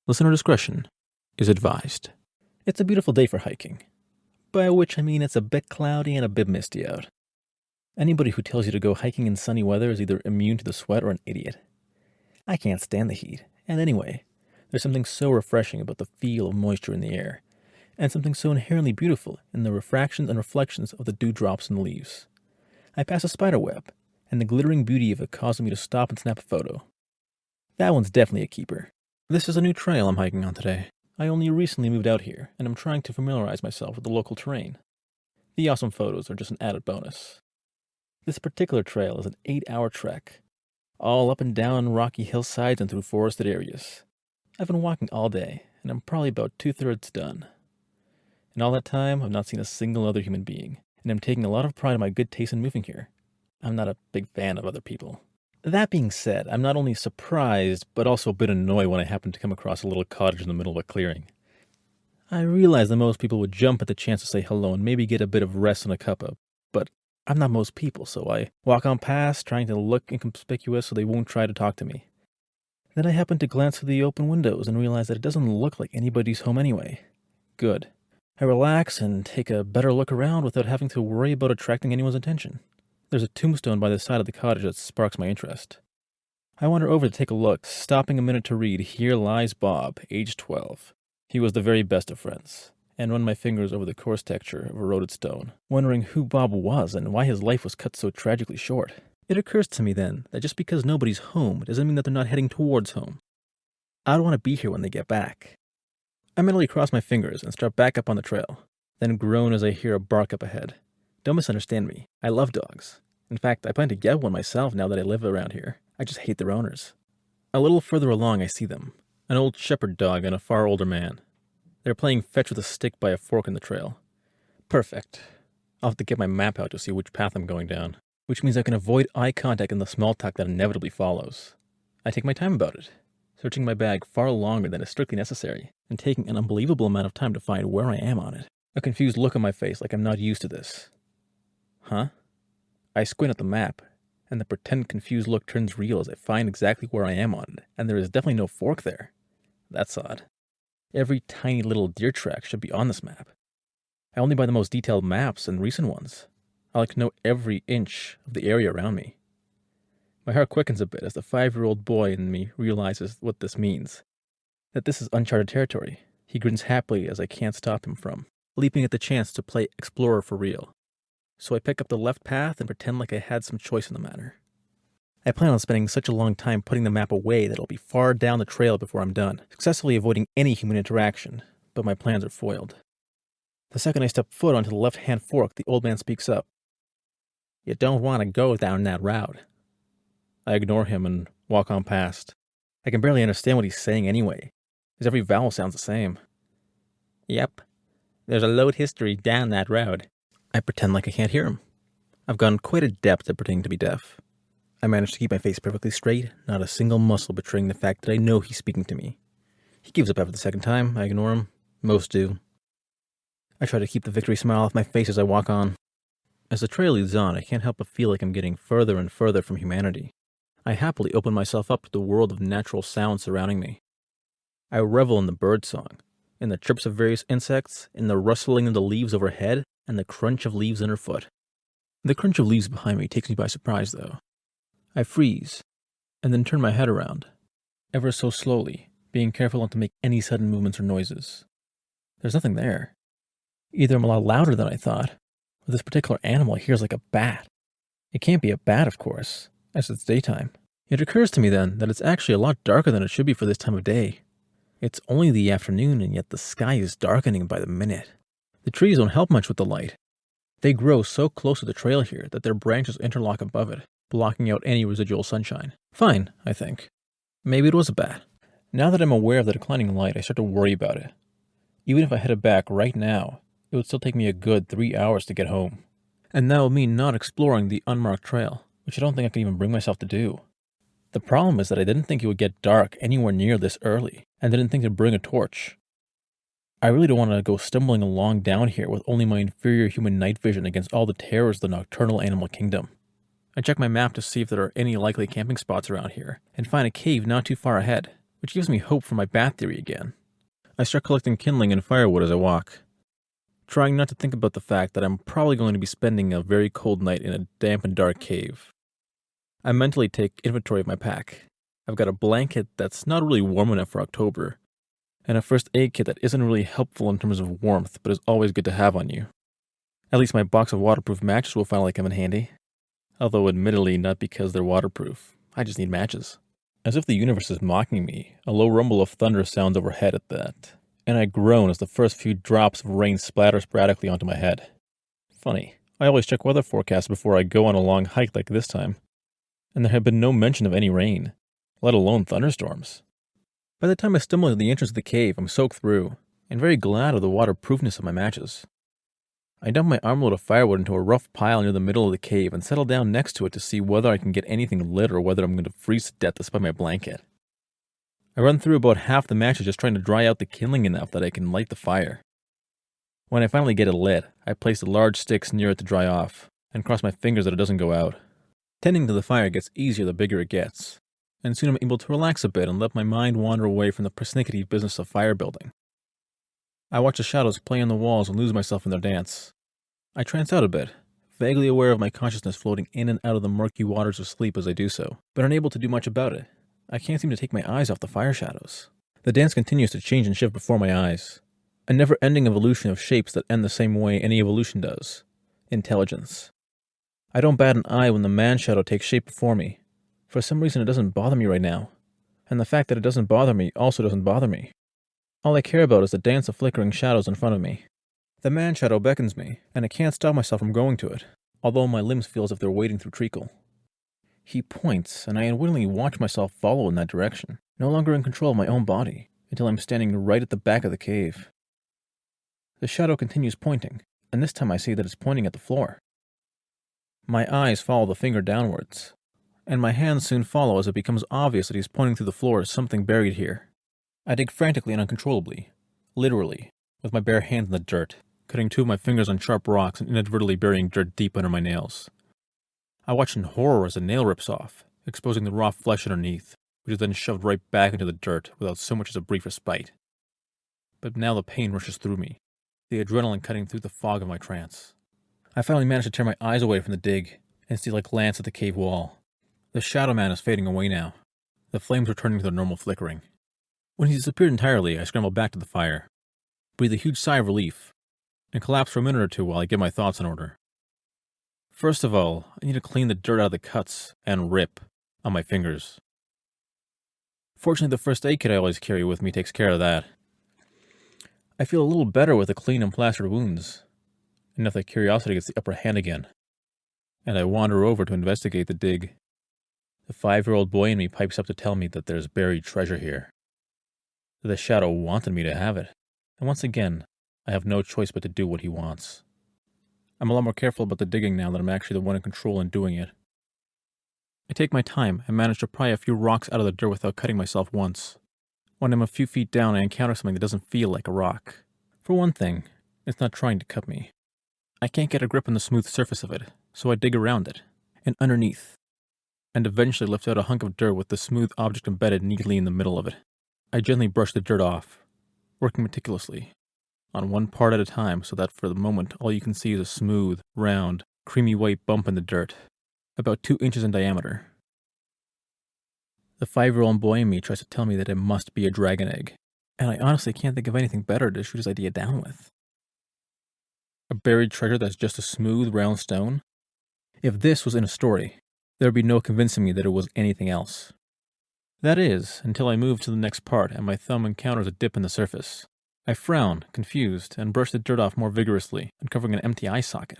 Listener discretion is advised. It's a beautiful day for hiking, by which I mean it's a bit cloudy and a bit misty out. Anybody who tells you to go hiking in sunny weather is either immune to the sweat or an idiot. I can't stand the heat, and anyway, there's something so refreshing about the feel of moisture in the air, and something so inherently beautiful in the refractions and reflections of the dewdrops in the leaves. I pass a spider web, and the glittering beauty of it causes me to stop and snap a photo. That one's definitely a keeper. This is a new trail I'm hiking on today. I only recently moved out here, and I'm trying to familiarize myself with the local terrain. The awesome photos are just an added bonus. This particular trail is an 8-hour trek, all up and down rocky hillsides and through forested areas. I've been walking all day, and I'm probably about 2/3 done. In all that time, I've not seen a single other human being, and I'm taking a lot of pride in my good taste in moving here. I'm not a big fan of other people. That being said, I'm not only surprised, but also a bit annoyed when I happen to come across a little cottage in the middle of a clearing. I realize that most people would jump at the chance to say hello and maybe get a bit of rest and a cuppa, but I'm not most people, so I walk on past, trying to look inconspicuous so they won't try to talk to me. Then I happen to glance through the open windows and realize that it doesn't look like anybody's home anyway. Good. I relax and take a better look around without having to worry about attracting anyone's attention. There's a tombstone by the side of the cottage that sparks my interest. I wander over to take a look, stopping a minute to read, "Here lies Bob, age 12. He was the very best of friends," and run my fingers over the coarse texture of eroded stone, wondering who Bob was and why his life was cut so tragically short. It occurs to me then that just because nobody's home doesn't mean that they're not heading towards home. I don't want to be here when they get back. I mentally cross my fingers and start back up on the trail, then groan as I hear a bark up ahead. Don't misunderstand me. I love dogs. In fact, I plan to get one myself now that I live around here. I just hate their owners. A little further along I see them. An old shepherd dog and a far older man. They're playing fetch with a stick by a fork in the trail. Perfect. I'll have to get my map out to see which path I'm going down, which means I can avoid eye contact and the small talk that inevitably follows. I take my time about it, searching my bag far longer than is strictly necessary, and taking an unbelievable amount of time to find where I am on it. A confused look on my face like I'm not used to this. Huh? I squint at the map, and the pretend confused look turns real as I find exactly where I am on it, and there is definitely no fork there. That's odd. Every tiny little deer track should be on this map. I only buy the most detailed maps and recent ones. I like to know every inch of the area around me. My heart quickens a bit as the 5-year-old boy in me realizes what this means. That this is uncharted territory. He grins happily as I can't stop him from leaping at the chance to play explorer for real. So I pick up the left path and pretend like I had some choice in the matter. I plan on spending such a long time putting the map away that it'll be far down the trail before I'm done, successfully avoiding any human interaction, but my plans are foiled. The second I step foot onto the left-hand fork, the old man speaks up. "You don't want to go down that route." I ignore him and walk on past. I can barely understand what he's saying anyway, as every vowel sounds the same. "Yep, there's a load history down that road." I pretend like I can't hear him. I've gone quite adept at pretending to be deaf. I manage to keep my face perfectly straight, not a single muscle betraying the fact that I know he's speaking to me. He gives up after the second time. I ignore him. Most do. I try to keep the victory smile off my face as I walk on. As the trail leads on, I can't help but feel like I'm getting further and further from humanity. I happily open myself up to the world of natural sounds surrounding me. I revel in the birdsong, in the chirps of various insects, in the rustling of the leaves overhead, and the crunch of leaves underfoot. The crunch of leaves behind me takes me by surprise, though. I freeze, and then turn my head around, ever so slowly, being careful not to make any sudden movements or noises. There's nothing there. Either I'm a lot louder than I thought, or this particular animal hears like a bat. It can't be a bat, of course, as it's daytime. It occurs to me then that it's actually a lot darker than it should be for this time of day. It's only the afternoon, and yet the sky is darkening by the minute. The trees don't help much with the light. They grow so close to the trail here that their branches interlock above it, blocking out any residual sunshine. Fine, I think. Maybe it was a bat. Now that I'm aware of the declining light, I start to worry about it. Even if I headed back right now, it would still take me a good 3 hours to get home. And that would mean not exploring the unmarked trail, which I don't think I can even bring myself to do. The problem is that I didn't think it would get dark anywhere near this early, and didn't think to bring a torch. I really don't want to go stumbling along down here with only my inferior human night vision against all the terrors of the nocturnal animal kingdom. I check my map to see if there are any likely camping spots around here, and find a cave not too far ahead. which gives me hope for my bat theory again. I start collecting kindling and firewood as I walk, trying not to think about the fact that I'm probably going to be spending a very cold night in a damp and dark cave. I mentally take inventory of my pack. I've got a blanket that's not really warm enough for October, and a first aid kit that isn't really helpful in terms of warmth, but is always good to have on you. At least my box of waterproof matches will finally come in handy. Although admittedly not because they're waterproof, I just need matches. As if the universe is mocking me, a low rumble of thunder sounds overhead at that, and I groan as the first few drops of rain splatter sporadically onto my head. Funny, I always check weather forecasts before I go on a long hike like this time, and there had been no mention of any rain, let alone thunderstorms. By the time I stumble into the entrance of the cave, I'm soaked through, and very glad of the waterproofness of my matches. I dump my armload of firewood into a rough pile near the middle of the cave and settle down next to it to see whether I can get anything lit or whether I'm going to freeze to death despite my blanket. I run through about half the matches just trying to dry out the kindling enough that I can light the fire. When I finally get it lit, I place the large sticks near it to dry off, and cross my fingers that it doesn't go out. Tending to the fire gets easier the bigger it gets, and soon I'm able to relax a bit and let my mind wander away from the persnickety business of fire building. I watch the shadows play on the walls and lose myself in their dance. I trance out a bit, vaguely aware of my consciousness floating in and out of the murky waters of sleep as I do so, but unable to do much about it. I can't seem to take my eyes off the fire shadows. The dance continues to change and shift before my eyes. A never-ending evolution of shapes that end the same way any evolution does. Intelligence. I don't bat an eye when the man-shadow takes shape before me. For some reason it doesn't bother me right now, and the fact that it doesn't bother me also doesn't bother me. All I care about is the dance of flickering shadows in front of me. The man-shadow beckons me, and I can't stop myself from going to it, although my limbs feel as if they're wading through treacle. He points, and I unwittingly watch myself follow in that direction, no longer in control of my own body, until I'm standing right at the back of the cave. The shadow continues pointing, and this time I see that it's pointing at the floor. My eyes follow the finger downwards, and my hands soon follow as it becomes obvious that he's pointing through the floor as something buried here. I dig frantically and uncontrollably, literally, with my bare hands in the dirt, cutting two of my fingers on sharp rocks and inadvertently burying dirt deep under my nails. I watch in horror as a nail rips off, exposing the raw flesh underneath, which is then shoved right back into the dirt without so much as a brief respite. But now the pain rushes through me, the adrenaline cutting through the fog of my trance. I finally manage to tear my eyes away from the dig and steal a glance at the cave wall. The shadow man is fading away now, the flames returning to their normal flickering. When he's disappeared entirely, I scramble back to the fire, breathe a huge sigh of relief, and collapse for a minute or two while I get my thoughts in order. First of all, I need to clean the dirt out of the cuts and rip on my fingers. Fortunately, the first aid kit I always carry with me takes care of that. I feel a little better with the clean and plastered wounds, enough that curiosity gets the upper hand again, and I wander over to investigate the dig. The 5-year-old boy in me pipes up to tell me that there's buried treasure here. The shadow wanted me to have it, and once again, I have no choice but to do what he wants. I'm a lot more careful about the digging now that I'm actually the one in control in doing it. I take my time and manage to pry a few rocks out of the dirt without cutting myself once. When I'm a few feet down, I encounter something that doesn't feel like a rock. For one thing, it's not trying to cut me. I can't get a grip on the smooth surface of it, so I dig around it, and underneath, and eventually lift out a hunk of dirt with the smooth object embedded neatly in the middle of it. I gently brush the dirt off, working meticulously, on one part at a time so that for the moment all you can see is a smooth, round, creamy white bump in the dirt, about 2 inches in diameter. The 5-year-old boy in me tries to tell me that it must be a dragon egg, and I honestly can't think of anything better to shoot his idea down with. A buried treasure that's just a smooth, round stone? If this was in a story, there would be no convincing me that it was anything else. That is, until I move to the next part and my thumb encounters a dip in the surface. I frown, confused, and brush the dirt off more vigorously, uncovering an empty eye socket.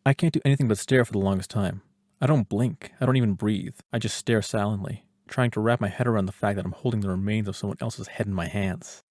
I can't do anything but stare for the longest time. I don't blink, I don't even breathe, I just stare silently, trying to wrap my head around the fact that I'm holding the remains of someone else's head in my hands.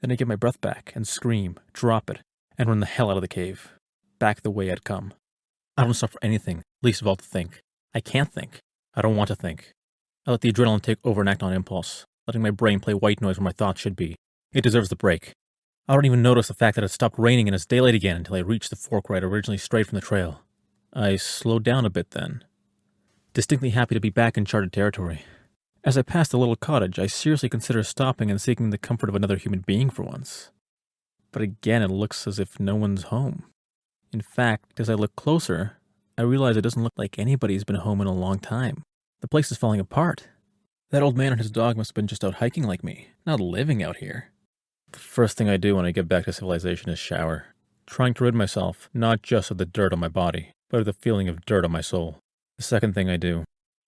Then I get my breath back, and scream, drop it, and run the hell out of the cave. Back the way I'd come. I don't stop for anything, least of all to think. I can't think. I don't want to think. I let the adrenaline take over and act on impulse, letting my brain play white noise where my thoughts should be. It deserves the break. I don't even notice the fact that it stopped raining and it's daylight again until I reach the fork where I'd originally strayed from the trail. I slow down a bit then, distinctly happy to be back in charted territory. As I passed the little cottage, I seriously considered stopping and seeking the comfort of another human being for once. But again, it looks as if no one's home. In fact, as I look closer, I realize it doesn't look like anybody's been home in a long time. The place is falling apart. That old man and his dog must have been just out hiking like me, not living out here. The first thing I do when I get back to civilization is shower, trying to rid myself not just of the dirt on my body, but of the feeling of dirt on my soul. The second thing I do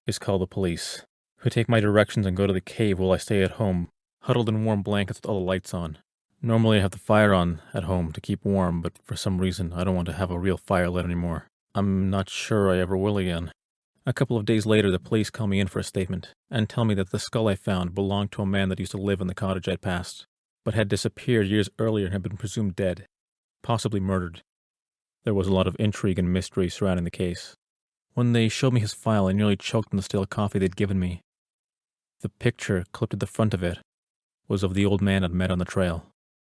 is call the police, who take my directions and go to the cave while I stay at home, huddled in warm blankets with all the lights on. Normally I have the fire on at home to keep warm, but for some reason I don't want to have a real fire lit anymore. I'm not sure I ever will again. A couple of days later, the police call me in for a statement and tell me that the skull I found belonged to a man that used to live in the cottage I'd passed, but had disappeared years earlier and had been presumed dead, possibly murdered. There was a lot of intrigue and mystery surrounding the case. When they showed me his file, I nearly choked on the stale coffee they'd given me. The picture, clipped at the front of it, was of the old man I'd met on the trail.